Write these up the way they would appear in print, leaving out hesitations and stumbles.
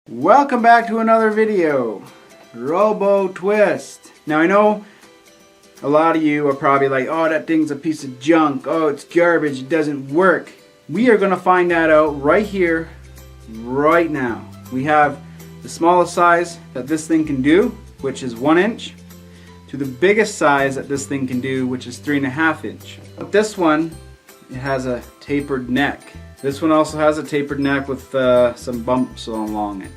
Welcome back to another video, RoboTwist. Now I know a lot of you are probably like, oh, that thing's a piece of junk, oh, it's garbage, it doesn't work. We are going to find that out right here, right now. We have the smallest size that this thing can do, which is 1 inch, to the biggest size that this thing can do, which is 3.5 inch. But this one, it has a tapered neck. This one also has a tapered neck with some bumps along it.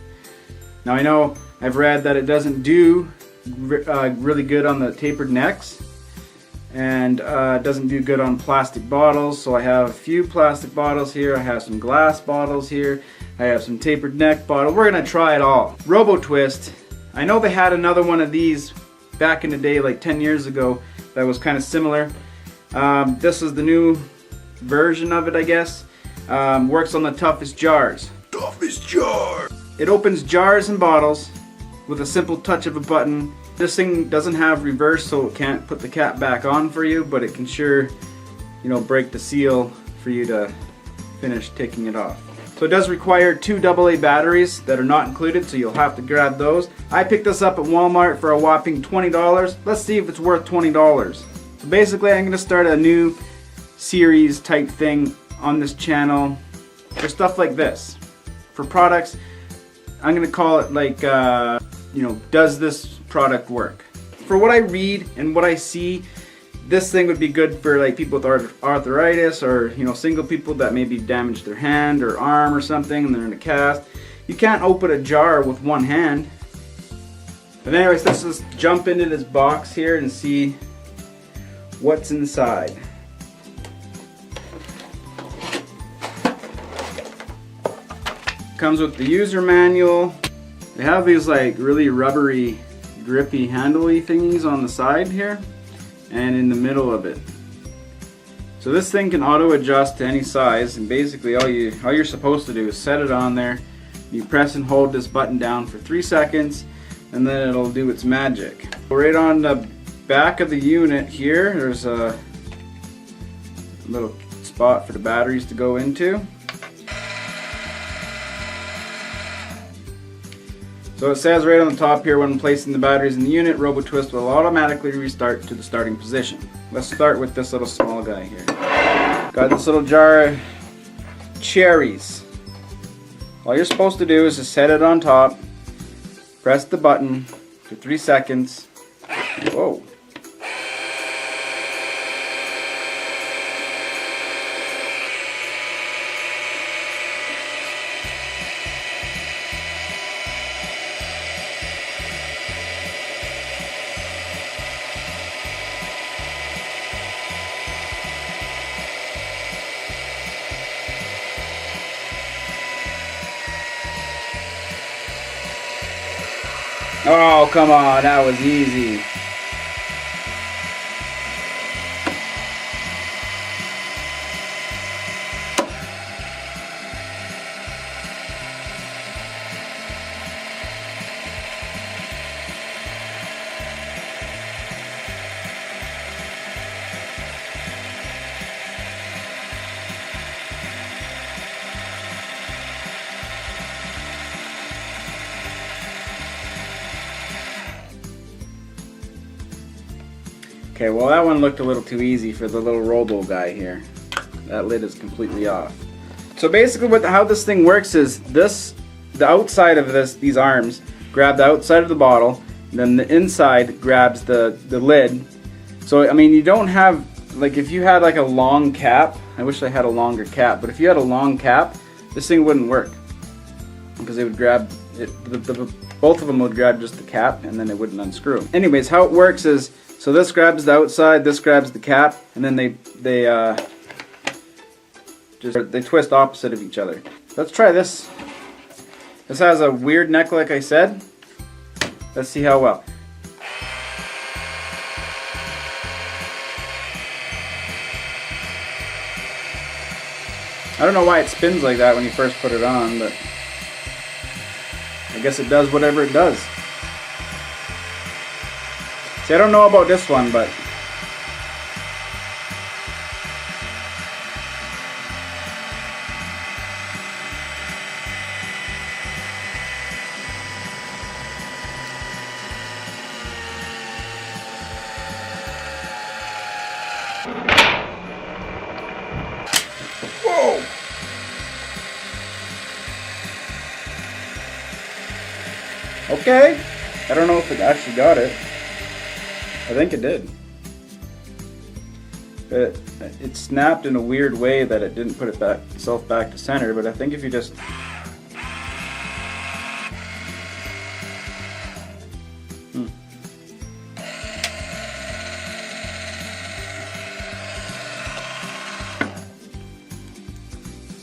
Now I know I've read that it doesn't do really good on the tapered necks, and it doesn't do good on plastic bottles. So I have a few plastic bottles here, I have some glass bottles here, I have some tapered neck bottle. We're gonna try it all. RoboTwist, I know they had another one of these back in the day, like 10 years ago, that was kind of similar. This is the new version of it, I guess. Works on the toughest jars. Toughest jar! It opens jars and bottles with a simple touch of a button. This thing doesn't have reverse, so it can't put the cap back on for you, but it can sure, break the seal for you to finish taking it off. So it does require 2 AA batteries that are not included, so you'll have to grab those. I picked this up at Walmart for a whopping $20. Let's see if it's worth $20. So basically I'm going to start a new series type thing on this channel for stuff like this. For products, I'm going to call it like, does this product work? For what I read and what I see, this thing would be good for like people with arthritis, or single people that maybe damaged their hand or arm or something and they're in a cast. You can't open a jar with one hand. But anyways, let's just jump into this box here and see what's inside. Comes with the user manual. They have these like really rubbery, grippy, handly thingies on the side here and in the middle of it. So this thing can auto adjust to any size, and basically all you're supposed to do is set it on there. You press and hold this button down for 3 seconds and then it'll do its magic. Right on the back of the unit here, there's a little spot for the batteries to go into. So it says right on the top here, when placing the batteries in the unit, RoboTwist will automatically restart to the starting position. Let's start with this little small guy here. Got this little jar of cherries. All you're supposed to do is just set it on top, press the button for 3 seconds. Whoa. Oh, come on, that was easy. Okay, well that one looked a little too easy for the little robo guy here. That lid is completely off. So basically how this thing works is the outside of these arms grab the outside of the bottle, and then the inside grabs the lid. So I mean, you don't have, like if you had like a long cap, I wish I had a longer cap, but if you had a long cap, this thing wouldn't work. Because it would grab, both of them would grab just the cap and then it wouldn't unscrew. Anyways, how it works is, so this grabs the outside, this grabs the cap, and then they twist opposite of each other. Let's try this. This has a weird neck, like I said. Let's see how well. I don't know why it spins like that when you first put it on, but I guess it does whatever it does. See, I don't know about this one, but Okay. I don't know if it actually got it. I think it did. It snapped in a weird way that it didn't put itself back to center, but I think if you just...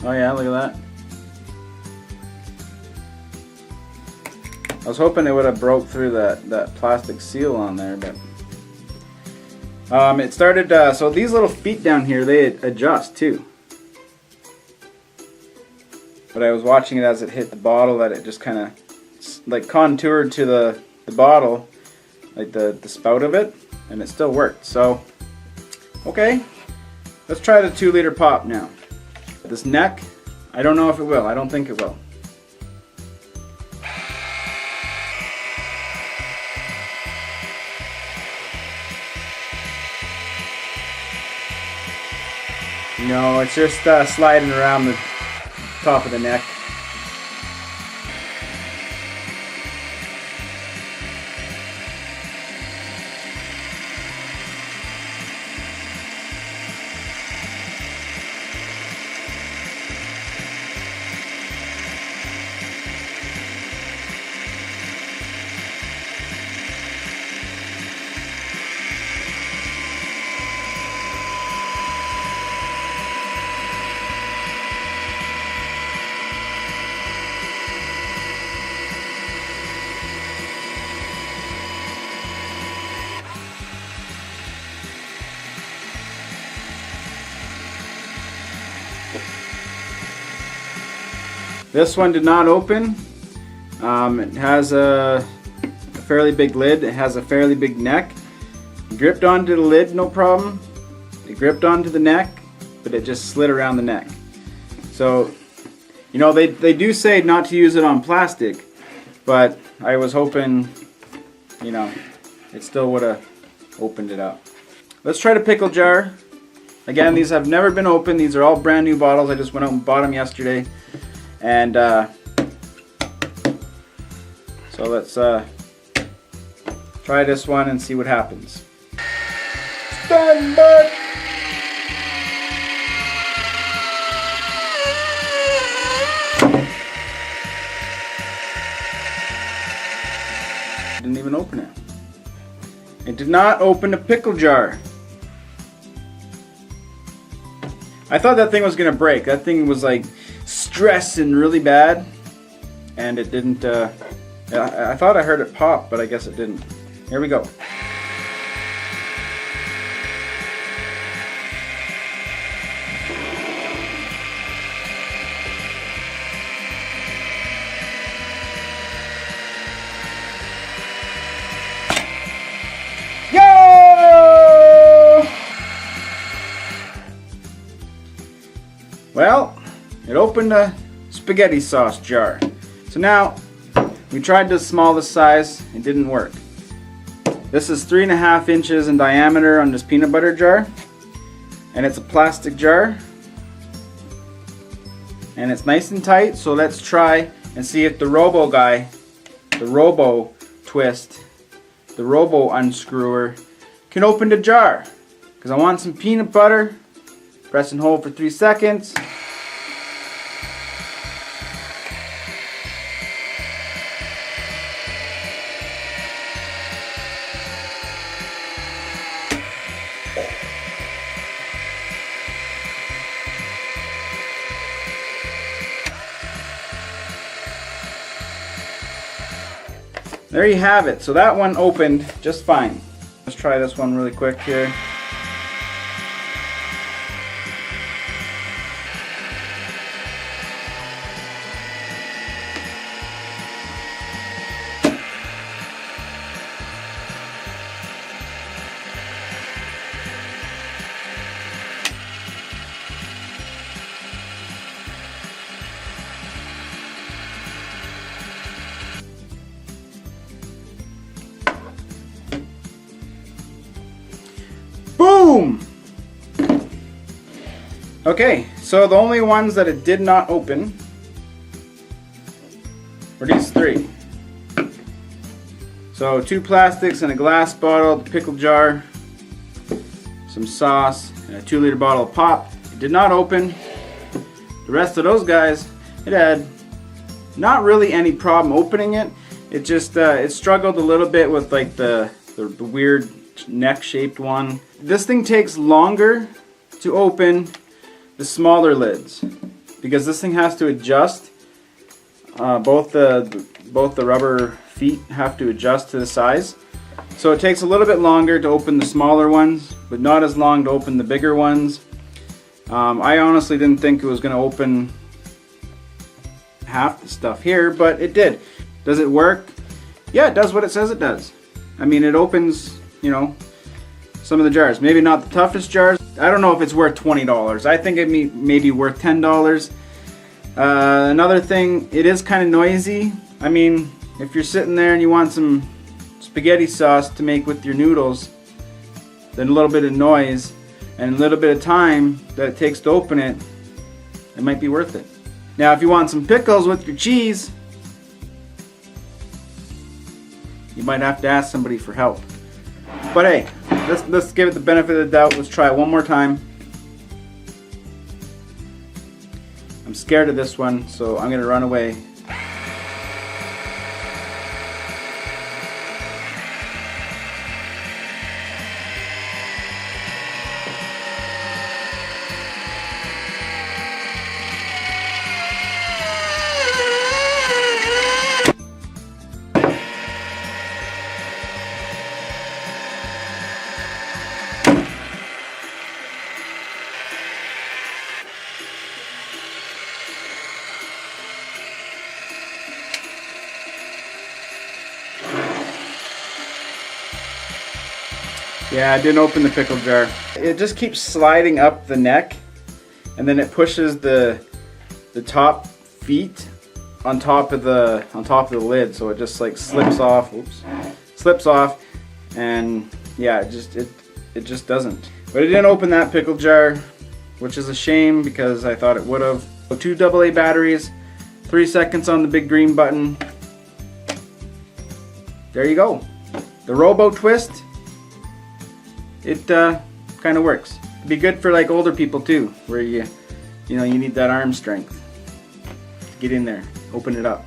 Oh yeah, look at that. I was hoping it would have broke through that plastic seal on there, but it started, so these little feet down here, they adjust too. But I was watching it as it hit the bottle, that it just kind of like contoured to the bottle, like the spout of it, and it still worked. So, okay, let's try the 2-liter pop now. This neck, I don't know if it will. I don't think it will. No, it's just sliding around the top of the neck. This one did not open. It has a fairly big lid. It has a fairly big neck. It gripped onto the lid, no problem. It gripped onto the neck, but it just slid around the neck. So, you know, they do say not to use it on plastic, but I was hoping, you know, it still would have opened it up. Let's try the pickle jar. Again, these have never been opened. These are all brand new bottles. I just went out and bought them yesterday. And so let's try this one and see what happens. Stand by! Didn't even open it. It did not open the pickle jar. I thought that thing was gonna break. That thing was like stressing really bad, and it didn't. I thought I heard it pop, but I guess it didn't. Here we go. Yo! Well, it opened a spaghetti sauce jar. So now, we tried the smallest size, it didn't work. This is 3.5 inches in diameter on this peanut butter jar. And it's a plastic jar. And it's nice and tight, so let's try and see if the Robo guy, the RoboTwist, the Robo unscrewer, can open the jar. Because I want some peanut butter. Press and hold for 3 seconds. There you have it. So that one opened just fine. Let's try this one really quick here. Boom! Okay, so the only ones that it did not open were these 3. So 2 plastics and a glass bottle, the pickle jar, some sauce, and a 2-liter bottle of pop. It did not open. The rest of those guys, it had not really any problem opening it. It just it struggled a little bit with like the weird neck shaped one. This thing takes longer to open the smaller lids because this thing has to adjust. Both the rubber feet have to adjust to the size. So it takes a little bit longer to open the smaller ones, but not as long to open the bigger ones. I honestly didn't think it was going to open half the stuff here, but it did. Does it work? Yeah, it does what it says it does. I mean, it opens, you know, some of the jars. Maybe not the toughest jars. I don't know if it's worth $20. I think it may be worth $10. Another thing, it is kind of noisy. I mean, if you're sitting there and you want some spaghetti sauce to make with your noodles, then a little bit of noise and a little bit of time that it takes to open it, it might be worth it. Now, if you want some pickles with your cheese, you might have to ask somebody for help. But hey, let's give it the benefit of the doubt. Let's try it one more time. I'm scared of this one, so I'm gonna run away. Yeah, I didn't open the pickle jar. It just keeps sliding up the neck, and then it pushes the top feet on top of the lid, so it just like slips off. Oops, slips off, and yeah, it just doesn't. But it didn't open that pickle jar, which is a shame because I thought it would have. So 2 AA batteries, 3 seconds on the big green button. There you go. The RoboTwist. It kind of works. It'd be good for like older people too, where you know you need that arm strength. Get in there, open it up.